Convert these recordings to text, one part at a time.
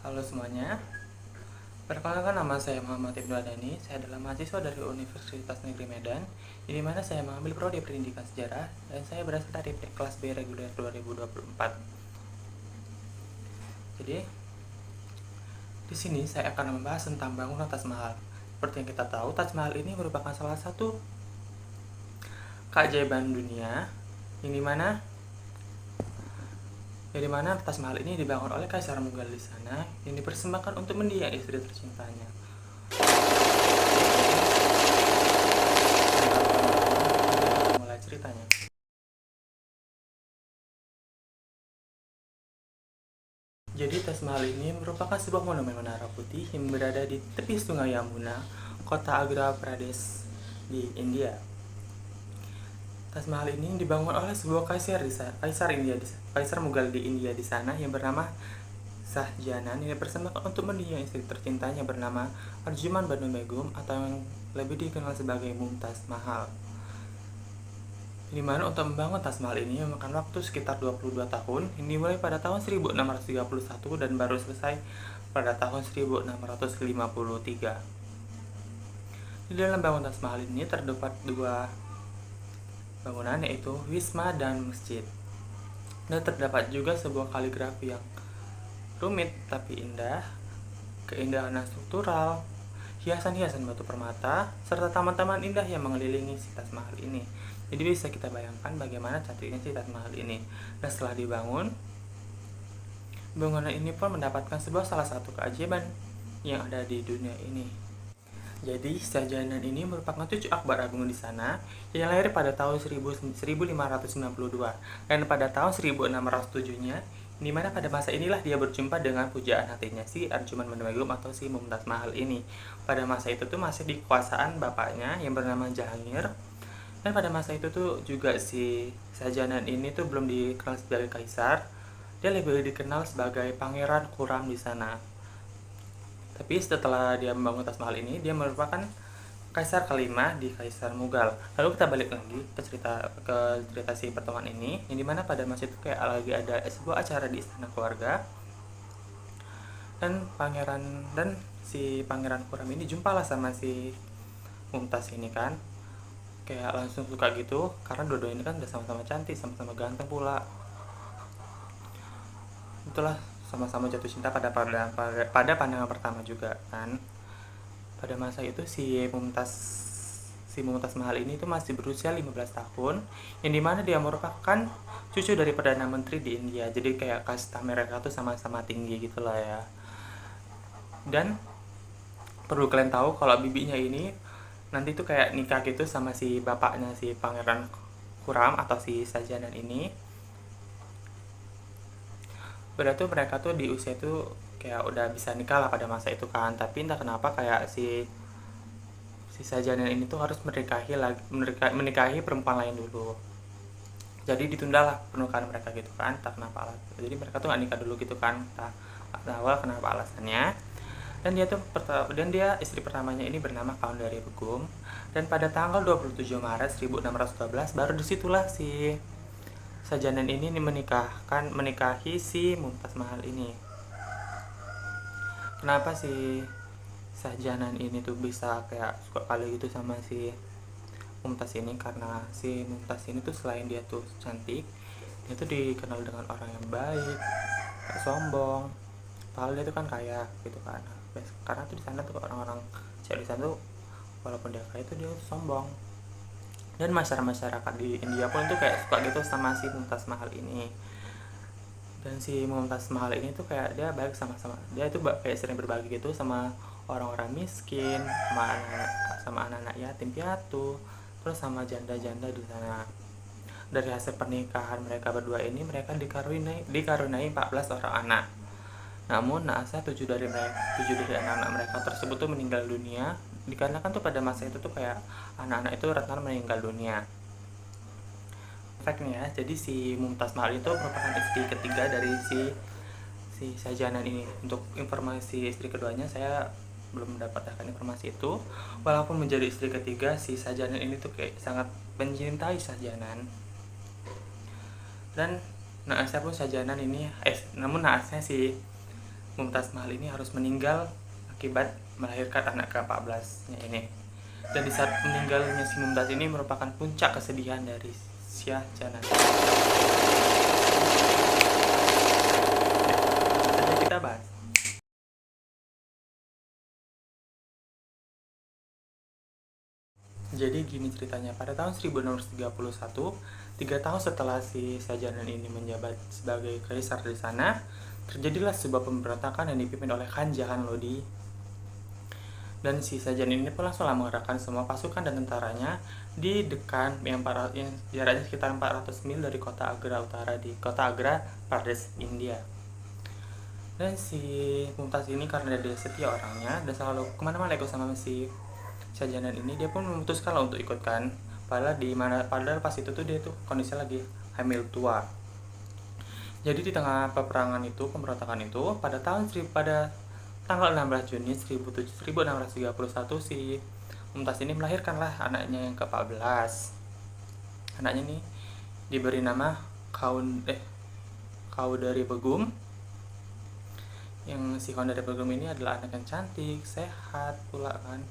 Halo semuanya, perkenalkan nama saya Muhammad Ibnu Adani. Saya adalah mahasiswa dari Universitas Negeri Medan, di mana saya mengambil prodi Pendidikan Sejarah dan saya berasal dari kelas B reguler 2024. Jadi, di sini saya akan membahas tentang bangunan Taj Mahal. Seperti yang kita tahu, Taj Mahal ini merupakan salah satu keajaiban dunia yang dimana Taj Mahal ini dibangun oleh Kaisar Mughal di sana yang dipersembahkan untuk mendiang istri tercintanya. Mulai ceritanya. Jadi Taj Mahal ini merupakan sebuah monumen menara putih yang berada di tepi sungai Yamuna, kota Agra Pradesh di India. Taj Mahal ini dibangun oleh sebuah kaisar Mughal di India di sana yang bernama Shah Jahan yang dipersembahkan untuk mendiang istri tercintanya bernama Arjuman Banu Begum atau yang lebih dikenal sebagai Mumtaz Mahal. Di mana untuk membangun Taj Mahal ini memakan waktu sekitar 22 tahun, ini dimulai pada tahun 1631 dan baru selesai pada tahun 1653. Di dalam bangunan Taj Mahal ini terdapat dua bangunan, yaitu Wisma dan Masjid. Dan terdapat juga sebuah kaligrafi yang rumit tapi indah, keindahan struktural, hiasan-hiasan batu permata, serta taman-taman indah yang mengelilingi si Taj Mahal ini. Jadi bisa kita bayangkan bagaimana cantiknya si Taj Mahal ini. Dan setelah dibangun, bangunan ini pun mendapatkan salah satu keajaiban yang ada di dunia ini. Jadi Shah Jahan ini merupakan cucu Akbar Agung di sana yang lahir pada tahun 1592 dan pada tahun 1607-nya, di mana pada masa inilah dia berjumpa dengan pujaan hatinya si Arjuman Banu Begum atau si Mumtaz Mahal ini. Pada masa itu tuh masih di kekuasaan bapaknya yang bernama Jahangir. Dan pada masa itu tuh juga si Shah Jahan ini tuh belum dikenal sebagai kaisar. Dia lebih dikenal sebagai Pangeran Khurram di sana. Tapi setelah dia membangun Taj Mahal ini, dia merupakan kaisar kelima di Kaisar Mughal. Lalu kita balik lagi ke cerita si pertemuan ini, yang dimana pada masa itu kayak lagi ada sebuah acara di istana keluarga, dan si Pangeran Khurram ini jumpalah sama si Mumtaz ini kan, kayak langsung suka gitu karena dua-duanya ini kan udah sama-sama cantik, sama-sama ganteng pula. Itulah, sama-sama jatuh cinta pada pandangan pertama juga kan. Pada masa itu si Mumtaz Mahal ini tuh masih berusia 15 tahun, yang dimana dia merupakan cucu dari Perdana Menteri di India. Jadi kayak kasta mereka tuh sama-sama tinggi gitu lah ya. Dan perlu kalian tahu kalau bibinya ini nanti tuh kayak nikah gitu sama si bapaknya si Pangeran Khurram atau si Shah Jahan ini. Berarti mereka tuh di usia itu kayak udah bisa nikah lah pada masa itu kan. Tapi entah kenapa kayak si Shah Jahan ini tuh harus menikahi perempuan lain dulu. Jadi ditundalah pernikahan mereka gitu kan. Entah kenapa jadi mereka tuh gak nikah dulu gitu kan. Entah awal kenapa alasannya. Dan dia istri pertamanya ini bernama Kaundari Begum. Dan pada tanggal 27 Maret 1612 baru disitulah si Shah Jahan ini menikahi si Mumtaz Mahal ini. Kenapa si Shah Jahan ini tuh bisa kayak suka kali gitu sama si Mumtaz ini? Karena si Mumtaz ini tuh selain dia tuh cantik, dia tuh dikenal dengan orang yang baik, gak sombong. Padahal dia tuh kan kaya gitu kan. Karena tuh di sana tuh orang-orang cewek di sana tuh walaupun dia kaya tuh dia tuh sombong. Dan masyarakat di India pun tuh kayak suka gitu sama si Mumtaz Mahal ini. Dan si Mumtaz Mahal ini tuh kayak dia baik dia tuh kayak sering berbagi gitu sama orang-orang miskin, sama anak-anak yatim piatu, terus sama janda-janda di sana. Dari hasil pernikahan mereka berdua ini, mereka dikaruniai 14 orang anak. Namun naasnya 7 dari anak-anak mereka tersebut tuh meninggal dunia, dikarenakan tuh pada masa itu tuh kayak anak-anak itu rata-rata meninggal dunia. Fact-nya, jadi si Mumtaz Mahal itu merupakan istri ketiga dari si Shah Jahan ini. Untuk informasi istri keduanya saya belum mendapatkan informasi itu. Walaupun menjadi istri ketiga, si Shah Jahan ini tuh kayak sangat mencintai Shah Jahan. Dan naasnya pun Shah Jahan ini namun naasnya si Mumtaz Mahal ini harus meninggal akibat melahirkan anak ke-14-nya ini. Dan di saat meninggalnya si Mumtaz ini merupakan puncak kesedihan dari Shah Jahan. Saja kita bahas. Jadi gini ceritanya, pada tahun 1631, 3 tahun setelah si Shah Jahan ini menjabat sebagai kaisar di sana, terjadilah sebuah pemberontakan yang dipimpin oleh Khan Jahan Lodi. Dan si Shah Jahan ini pun langsung mengerahkan semua pasukan dan tentaranya di Deccan yang jaraknya sekitar 400 mil dari kota Agra Utara di kota Agra, Pradesh, India. Dan si Mumtaz ini karena dia setia orangnya dan selalu kemana-mana ikut sama si Shah Jahan ini, dia pun memutuskan lah untuk ikut kan. Padahal pas itu tuh dia tuh kondisinya lagi hamil tua. Jadi di tengah peperangan itu, pemberontakan itu, pada tanggal 16 Juni 1631 si Mumtaz ini melahirkanlah anaknya yang ke-14. Anaknya ini diberi nama Kaudari Begum. Yang si Kaudari Begum ini adalah anak yang cantik, sehat pula kan.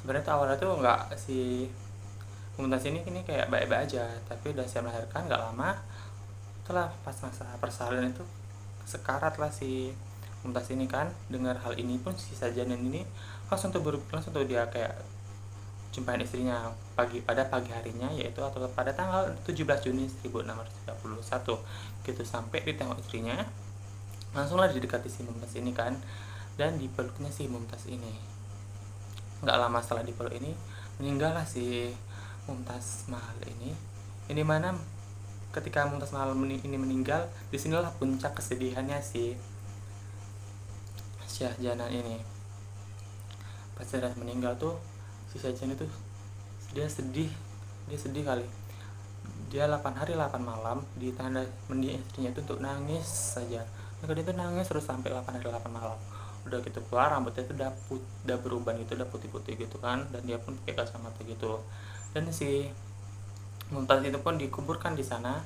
Sebenarnya tuh awalnya tuh nggak, si Mumtaz ini kayak baik-baik aja, tapi udah siap melahirkan nggak lama setelah pas masa persalinan itu sekarat lah si Mumtaz ini kan. Dengar hal ini pun si Shah Jahan ini langsung tuh dia kayak jumpain istrinya pada pagi harinya, yaitu atau pada tanggal 17 Juni 1631 gitu. Sampai ditengok istrinya, langsunglah didekati si Mumtaz ini kan, dan dipeluknya si Mumtaz ini. Nggak lama setelah dipeluk ini, meninggallah si Mumtaz Mahal ini. Ini mana ketika Mumtaz Mahal ini meninggal, disinilah puncak kesedihannya si Shah Jahan ini. Pas dia meninggal tuh, si Shah Jahan itu dia sedih kali. Dia 8 hari 8 malam di tanda mendiang istrinya itu untuk nangis saja. Maka dia tuh nangis terus sampai 8 hari 8 malam. Udah gitu keluar rambutnya itu udah berubah gitu, udah putih-putih gitu kan, dan dia pun pakai kacamata gitu. Dan si Mumtaz itu pun dikuburkan di sana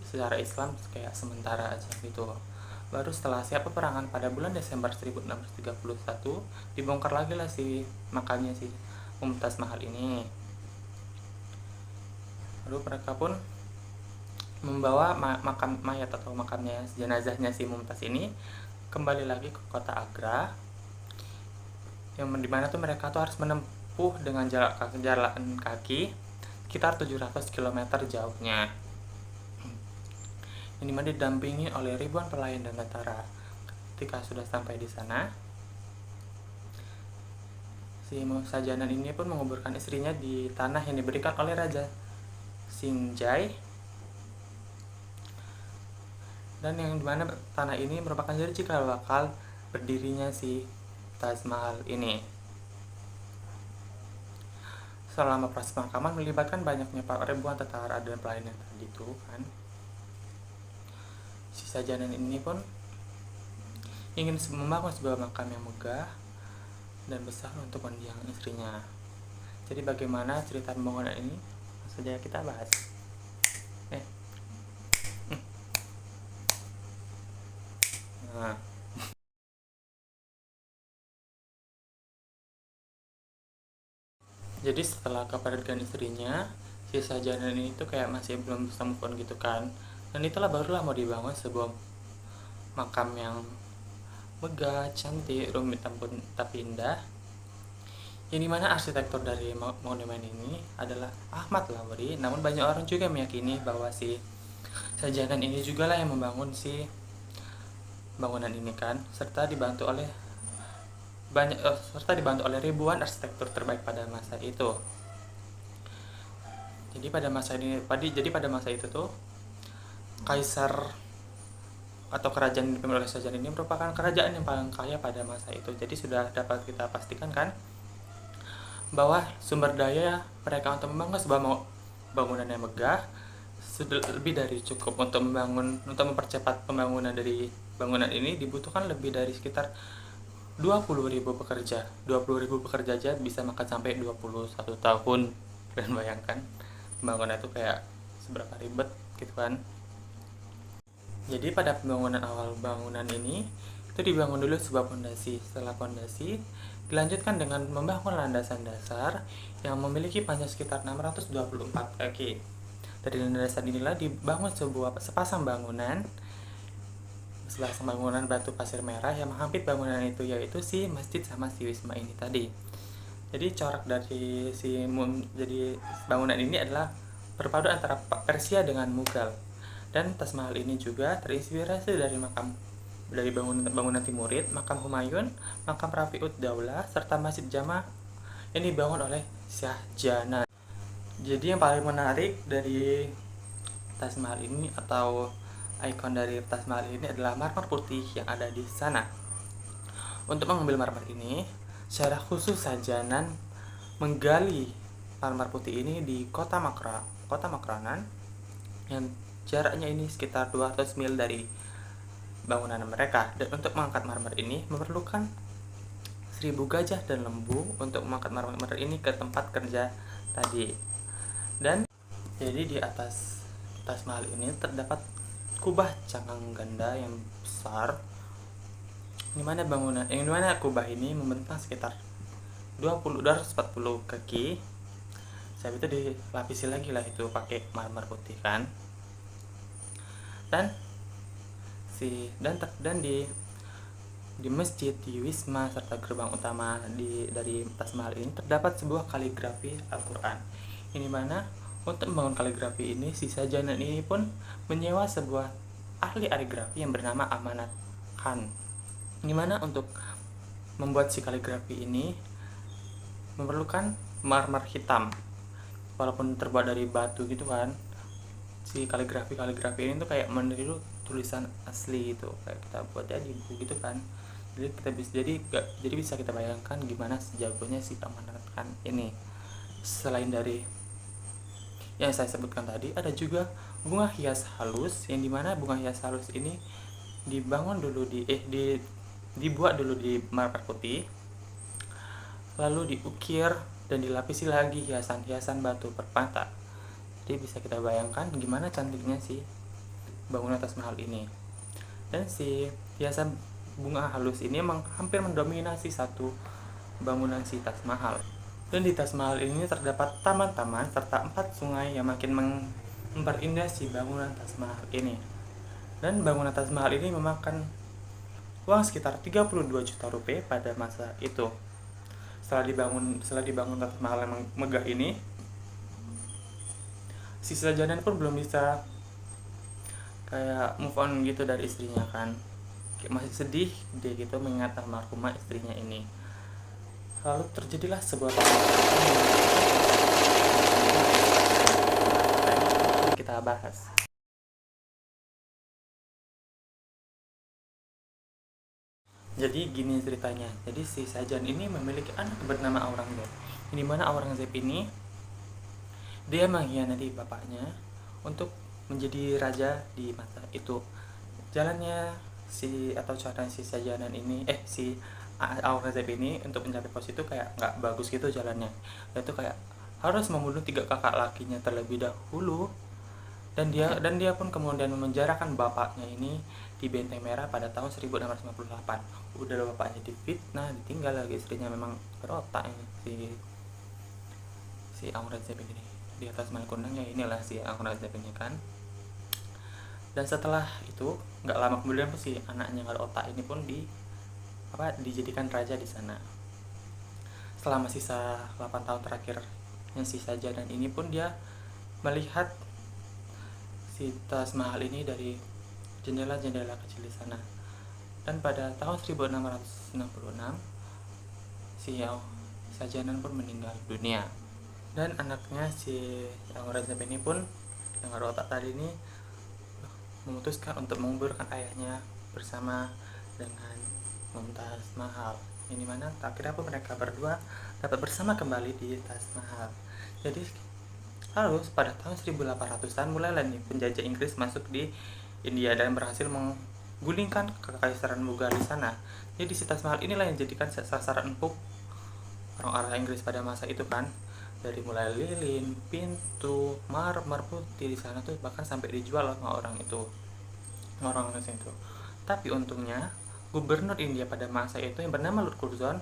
secara Islam kayak sementara aja gitu. Baru setelah siap peperangan pada bulan Desember 1631 dibongkar lagi lah si makamnya si Mumtaz Mahal ini. Lalu mereka pun membawa mayat atau makamnya, jenazahnya si Mumtaz ini kembali lagi ke kota Agra, yang dimana tuh mereka tuh harus menempuh dengan jalan kaki sekitar 700 km jauhnya. Ini dimana didampingi oleh ribuan pelayan dan tentara. Ketika sudah sampai di sana, si Shah Jahan ini pun menguburkan istrinya di tanah yang diberikan oleh Raja Sinjai, dan yang dimana tanah ini merupakan jadi cikal bakal berdirinya si Taj Mahal ini. Selama proses pemakaman melibatkan banyaknya ribuan tentara dan pelayan yang tadi itu kan. Si Shah Jahan ini pun ingin membangun sebuah makam yang megah dan besar untuk mendiang istrinya. Jadi bagaimana cerita pembangunan ini? Langsung saja kita bahas. Nah, jadi setelah kepergian istrinya, si Shah Jahan ini tuh kayak masih belum bisa move on gitu kan. Dan itulah barulah mau dibangun sebuah makam yang megah, cantik, rumit tapi indah. Yang dimana arsitektur dari monumen ini adalah Ahmad Lawri. Namun banyak orang juga meyakini bahwa si Shah Jahan ini juga lah yang membangun si bangunan ini kan, serta dibantu oleh ribuan arsitektur terbaik pada masa itu. Jadi pada masa itu tuh kaisar atau kerajaan yang dipimpin oleh Shah Jahan ini merupakan kerajaan yang paling kaya pada masa itu. Jadi sudah dapat kita pastikan kan bahwa sumber daya mereka untuk membangun sebuah bangunan yang megah sudah lebih dari cukup untuk mempercepat pembangunan dari bangunan ini. Dibutuhkan lebih dari sekitar 20.000 pekerja. 20.000 pekerja aja bisa makan sampai 21 tahun. Dan bayangkan pembangunan itu kayak seberapa ribet gitu kan. Jadi pada pembangunan awal bangunan ini itu dibangun dulu sebuah fondasi. Setelah fondasi dilanjutkan dengan membangun landasan dasar yang memiliki panjang sekitar 624 kaki. Dari landasan inilah dibangun sepasang bangunan batu pasir merah yang menghampit bangunan itu, yaitu si masjid sama si wisma ini tadi. Jadi corak dari jadi bangunan ini adalah perpaduan antara Persia dengan Mughal. Dan Taj Mahal ini juga terinspirasi dari bangunan Timurid, makam Humayun, makam Rafi'ud Daulah, serta Masjid Jama yang dibangun oleh Shah Jahan. Jadi yang paling menarik dari Taj Mahal ini atau ikon dari Taj Mahal ini adalah marmer putih yang ada di sana. Untuk mengambil marmer ini, secara khusus Shah Jahan menggali marmer putih ini di kota Makranan yang jaraknya ini sekitar 200 mil dari bangunan mereka. Dan untuk mengangkat marmer ini memerlukan 1000 gajah dan lembu untuk mengangkat marmer ini ke tempat kerja tadi. Dan jadi di atas Taj Mahal ini terdapat kubah cangkang ganda yang besar, di mana kubah ini membentang sekitar 240 kaki. Setelah itu dilapisi lagi lah itu pakai marmer putih kan. Dan di masjid, di wisma serta gerbang utama dari Taj Mahal ini terdapat sebuah kaligrafi Al-Quran. Ini mana untuk membangun kaligrafi ini, si Shah Jahan ini pun menyewa sebuah ahli kaligrafi yang bernama Amanat Khan. Ini mana untuk membuat si kaligrafi ini memerlukan marmer hitam, walaupun terbuat dari batu gitu kan. Si kaligrafi ini tuh kayak meniru tulisan asli gitu, kayak kita buat ya di buku gitu kan. Jadi bisa kita bayangkan gimana sejagonya si Amanat Khan ini. Selain dari yang saya sebutkan tadi, ada juga bunga hias halus, yang dimana bunga hias halus ini dibuat dulu di marmer putih, lalu diukir dan dilapisi lagi hiasan-hiasan batu permata. Jadi bisa kita bayangkan gimana cantiknya si bangunan Taj Mahal ini. Dan si hiasan bunga halus ini emang hampir mendominasi satu bangunan si Taj Mahal. Dan di Taj Mahal ini terdapat taman-taman serta 4 sungai yang makin memperindah si bangunan Taj Mahal ini. Dan bangunan Taj Mahal ini memakan uang sekitar 32 juta rupiah pada masa itu. Setelah dibangun Taj Mahal yang megah ini, si Shah Jahan pun belum bisa kayak move on gitu dari istrinya kan. Kayak masih sedih dia gitu mengingat almarhumah istrinya ini. Lalu terjadilah sebuah kita bahas. Jadi gini ceritanya. Jadi si Shah Jahan ini memiliki anak bernama Aurangzeb. Di mana Aurangzeb ini dia mengkhianati bapaknya untuk menjadi raja di masa itu. Jalannya cara si Shah Jahan ini si Aurangzeb ini untuk mencapai posisi itu kayak nggak bagus gitu jalannya. Dia tuh kayak harus membunuh 3 kakak lakinya terlebih dahulu, dan dia pun kemudian memenjarakan bapaknya ini di Benteng Merah pada tahun 1658. Udah bapaknya difitnah, ditinggal lagi istrinya, memang berotak ini si Aurangzeb ini. Di atas Mahal Kundang ya inilah si Aurangzeb ini kan. Dan setelah itu nggak lama kemudian si anaknya nggak ada otak ini pun dijadikan raja di sana. Selama sisa 8 tahun terakhirnya si Shah Jahan ini pun dia melihat si Taj Mahal ini dari jendela-jendela kecil di sana. Dan pada tahun 1666 si Shah Jahan pun meninggal dunia. Dan anaknya si Aurangzeb ini pun yang ada otak tadi ini memutuskan untuk menguburkan ayahnya bersama dengan Mumtaz Mahal. Ini mana akhirnya pun mereka berdua dapat bersama kembali di Taj Mahal. Jadi harus pada tahun 1800-an mulailah nih penjajah Inggris masuk di India dan berhasil menggulingkan kekaisaran Mughal di sana. Jadi si Taj Mahal inilah yang dijadikan sasaran empuk orang-orang Inggris pada masa itu kan. Dari mulai lilin, pintu, marmer putih di sana tuh bahkan sampai dijual sama orang itu. orang-orang itu. Tapi untungnya gubernur India pada masa itu yang bernama Lord Curzon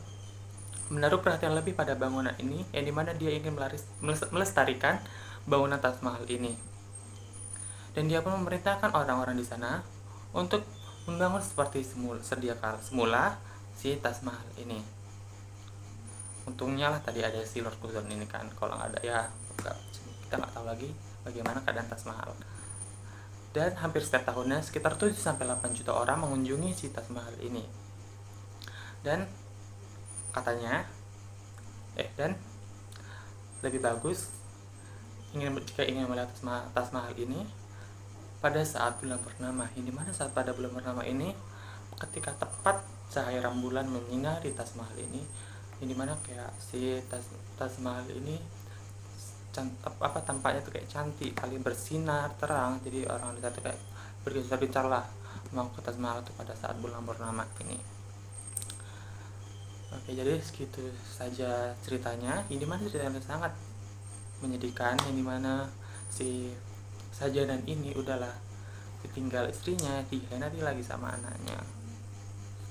menaruh perhatian lebih pada bangunan ini, yang dimana dia ingin melestarikan bangunan Taj Mahal ini. Dan dia pun memerintahkan orang-orang di sana untuk membangun seperti semula si Taj Mahal ini. Untungnya lah tadi ada si Lord Curzon ini kan, kalau nggak ada ya kita nggak tahu lagi bagaimana keadaan Taj Mahal. Dan hampir setiap tahunnya sekitar 7-8 juta orang mengunjungi si Taj Mahal ini. Dan katanya dan lebih bagus jika ingin melihat Taj Mahal ini pada saat bulan purnama. Ini dimana saat pada bulan purnama ini, ketika tepat cahaya rembulan menyinari Taj Mahal ini, dimana kayak si Taj Mahal ini tampaknya tuh kayak cantik kali, bersinar terang. Jadi orang di situ kayak bergencar-gencar lah mau ke Taj Mahal itu pada saat bulan purnama ini. Oke, jadi segitu saja ceritanya. Ini mana ceritanya sangat menyedihkan, yang dimana si Sajanan ini udahlah ditinggal istrinya, dikhianati lagi sama anaknya.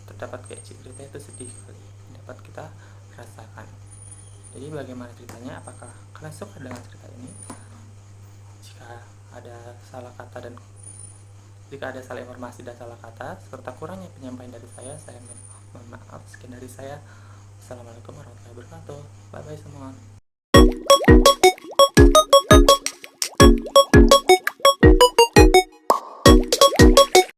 Terdapat kayak cerita itu sedih sekali dapat kita rasakan. Jadi bagaimana ceritanya? Apakah kalian suka dengan cerita ini? Jika ada salah kata dan jika ada salah informasi dan salah kata serta kurangnya penyampaian dari saya mohon maaf. Sekian dari saya. Assalamualaikum warahmatullahi wabarakatuh. Bye bye semua.